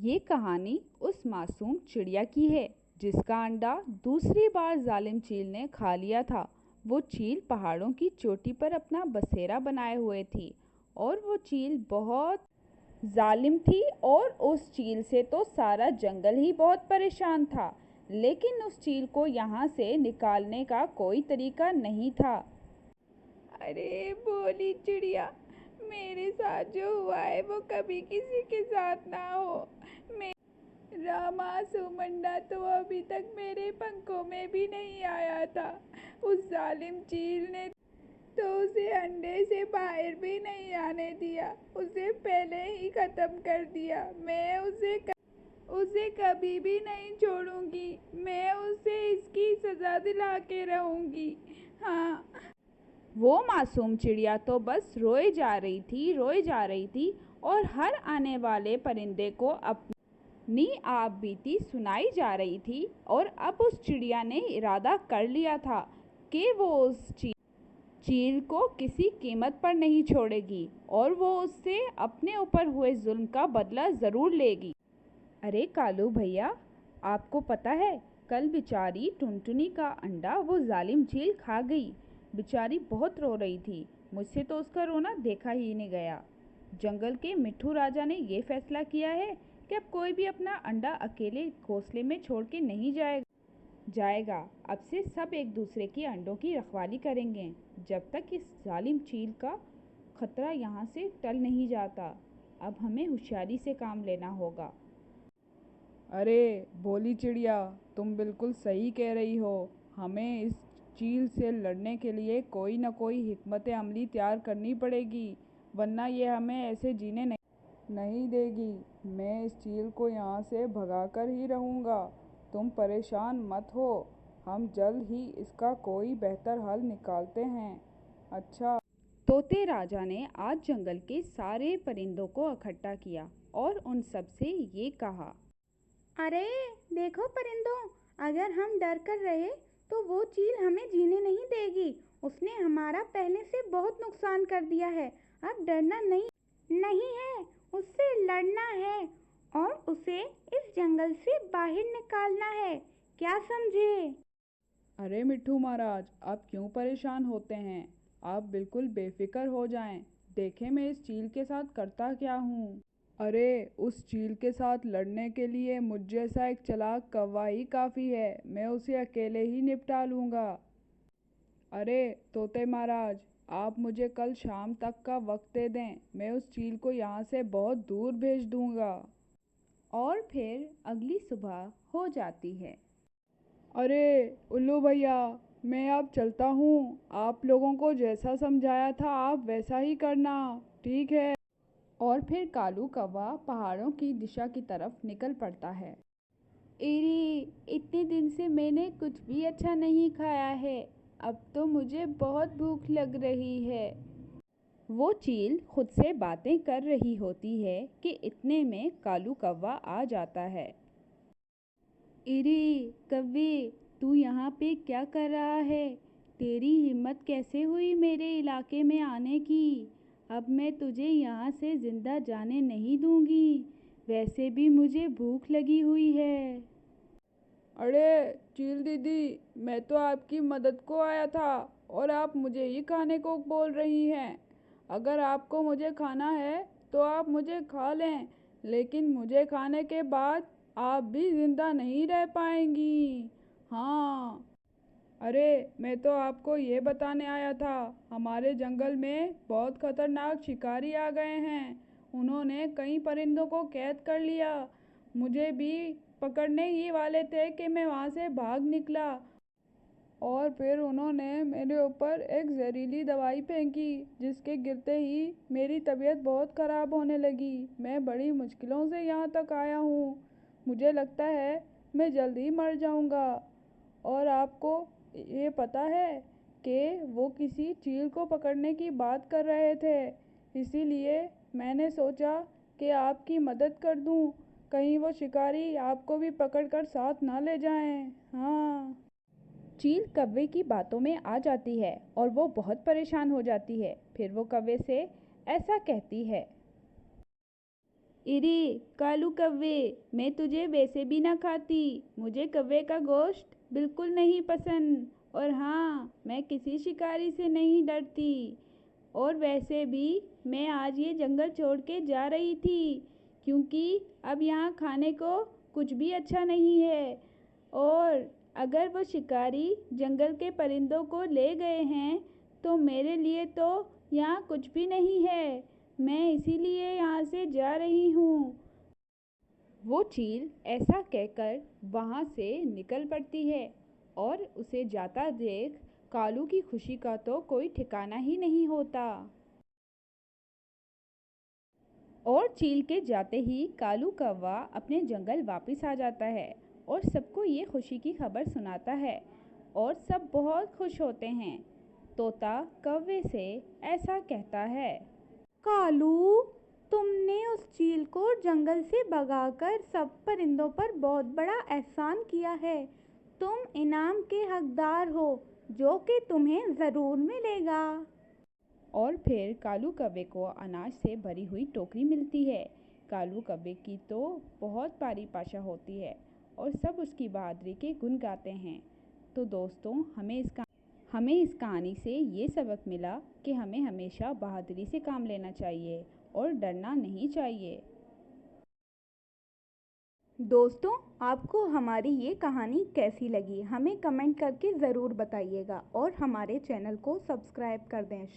ये कहानी उस मासूम चिड़िया की है जिसका अंडा दूसरी बार जालिम चील ने खा लिया था। वो चील पहाड़ों की चोटी पर अपना बसेरा बनाए हुए थी और वो चील बहुत जालिम थी और उस चील से तो सारा जंगल ही बहुत परेशान था। लेकिन उस चील को यहाँ से निकालने का कोई तरीका नहीं था। अरे भोली चिड़िया, मेरे साथ जो हुआ है वो कभी किसी के साथ ना हो। मेरा मासूम अंडा तो अभी तक मेरे पंखों में भी नहीं आया था। उस जालिम चील ने तो उसे अंडे से बाहर भी नहीं आने दिया, उसे पहले ही खत्म कर दिया। मैं उसे कभी भी नहीं छोड़ूंगी। मैं उसे इसकी सजा दिला के रहूंगी। हाँ। वो मासूम चिड़िया तो बस रोए जा रही थी और हर आने वाले परिंदे को अपनी आप बीती सुनाई जा रही थी। और अब उस चिड़िया ने इरादा कर लिया था कि वो उस चील को किसी कीमत पर नहीं छोड़ेगी और वो उससे अपने ऊपर हुए जुल्म का बदला ज़रूर लेगी। अरे कालू भैया, आपको पता है, कल बेचारी टुनटुनी का अंडा वो जालिम चील खा गई। बेचारी बहुत रो रही थी। मुझसे तो उसका रोना देखा ही नहीं गया। जंगल के मिट्ठू राजा ने ये फैसला किया है कि अब कोई भी अपना अंडा अकेले घोंसले में छोड़ के नहीं जाएगा। अब से सब एक दूसरे की अंडों की रखवाली करेंगे जब तक इस जालिम चील का खतरा यहाँ से टल नहीं जाता। अब हमें होशियारी से काम लेना होगा। अरे भोली चिड़िया, तुम बिल्कुल सही कह रही हो। हमें इस चील से लड़ने के लिए कोई न कोई हिकमत अमली तैयार करनी पड़ेगी, वरना ये हमें ऐसे जीने नहीं देगी। मैं इस चील को यहाँ से भगाकर ही रहूँगा। तुम परेशान मत हो, हम जल्द ही इसका कोई बेहतर हल निकालते हैं। अच्छा। तोते राजा ने आज जंगल के सारे परिंदों को इकट्ठा किया और उन सब से ये कहा। अरे देखो परिंदों, अगर हम डर कर रहे तो वो चील हमें जीने नहीं देगी। उसने हमारा पहले से बहुत नुकसान कर दिया है। अब डरना नहीं है, उससे लड़ना है और उसे इस जंगल से बाहर निकालना है। क्या समझे? अरे मिट्ठू महाराज, आप क्यों परेशान होते हैं? आप बिल्कुल बेफिक्र हो जाएं। देखें मैं इस चील के साथ करता क्या हूँ। अरे उस चील के साथ लड़ने के लिए मुझ जैसा एक चालाक कौवा ही काफ़ी है। मैं उसे अकेले ही निपटा लूँगा। अरे तोते महाराज, आप मुझे कल शाम तक का वक्त दे दें, मैं उस चील को यहाँ से बहुत दूर भेज दूँगा। और फिर अगली सुबह हो जाती है। अरे उल्लू भैया, मैं अब चलता हूँ। आप लोगों को जैसा समझाया था आप वैसा ही करना, ठीक है? और फिर कालू कौवा पहाड़ों की दिशा की तरफ निकल पड़ता है। एरी, इतने दिन से मैंने कुछ भी अच्छा नहीं खाया है। अब तो मुझे बहुत भूख लग रही है। वो चील खुद से बातें कर रही होती है कि इतने में कालू कौवा आ जाता है। अरे कव्वे, तू यहाँ पे क्या कर रहा है? तेरी हिम्मत कैसे हुई मेरे इलाके में आने की? अब मैं तुझे यहाँ से जिंदा जाने नहीं दूंगी। वैसे भी मुझे भूख लगी हुई है। अरे चील दीदी, मैं तो आपकी मदद को आया था और आप मुझे ही खाने को बोल रही हैं। अगर आपको मुझे खाना है तो आप मुझे खा लें, लेकिन मुझे खाने के बाद आप भी जिंदा नहीं रह पाएंगी। हाँ। अरे मैं तो आपको ये बताने आया था, हमारे जंगल में बहुत खतरनाक शिकारी आ गए हैं। उन्होंने कई परिंदों को कैद कर लिया। मुझे भी पकड़ने ही वाले थे कि मैं वहाँ से भाग निकला और फिर उन्होंने मेरे ऊपर एक जहरीली दवाई फेंकी, जिसके गिरते ही मेरी तबीयत बहुत ख़राब होने लगी। मैं बड़ी मुश्किलों से यहाँ तक आया हूँ। मुझे लगता है मैं जल्द ही मर जाऊँगा। और आपको ये पता है कि वो किसी चील को पकड़ने की बात कर रहे थे, इसीलिए मैंने सोचा कि आपकी मदद कर दूं। कहीं वो शिकारी आपको भी पकड़कर साथ ना ले जाएं। हाँ। चील कव्वे की बातों में आ जाती है और वो बहुत परेशान हो जाती है। फिर वो कव्वे से ऐसा कहती है। इरे कालू कव्वे, मैं तुझे वैसे भी ना खाती। मुझे कव्वे का गोश्त बिल्कुल नहीं पसंद। और हाँ, मैं किसी शिकारी से नहीं डरती। और वैसे भी मैं आज ये जंगल छोड़ के जा रही थी, क्योंकि अब यहाँ खाने को कुछ भी अच्छा नहीं है। और अगर वो शिकारी जंगल के परिंदों को ले गए हैं तो मेरे लिए तो यहाँ कुछ भी नहीं है। मैं इसीलिए यहाँ से जा रही हूँ। वो चील ऐसा कहकर वहाँ से निकल पड़ती है और उसे जाता देख कालू की खुशी का तो कोई ठिकाना ही नहीं होता। और चील के जाते ही कालू कौवा अपने जंगल वापस आ जाता है और सबको ये खुशी की खबर सुनाता है और सब बहुत खुश होते हैं। तोता कौवे से ऐसा कहता है, कालू, तुमने उस चील को जंगल से भगाकर सब परिंदों पर बहुत बड़ा एहसान किया है। तुम इनाम के हकदार हो, जो कि तुम्हें ज़रूर मिलेगा। और फिर कालू कौवे को अनाज से भरी हुई टोकरी मिलती है। कालू कौवे की तो बहुत प्यारी भाषा होती है और सब उसकी बहादुरी के गुण गाते हैं। तो दोस्तों, हमें इस कहानी से ये सबक मिला कि हमें हमेशा बहादुरी से काम लेना चाहिए और डरना नहीं चाहिए। दोस्तों, आपको हमारी ये कहानी कैसी लगी, हमें कमेंट करके ज़रूर बताइएगा और हमारे चैनल को सब्सक्राइब कर दें।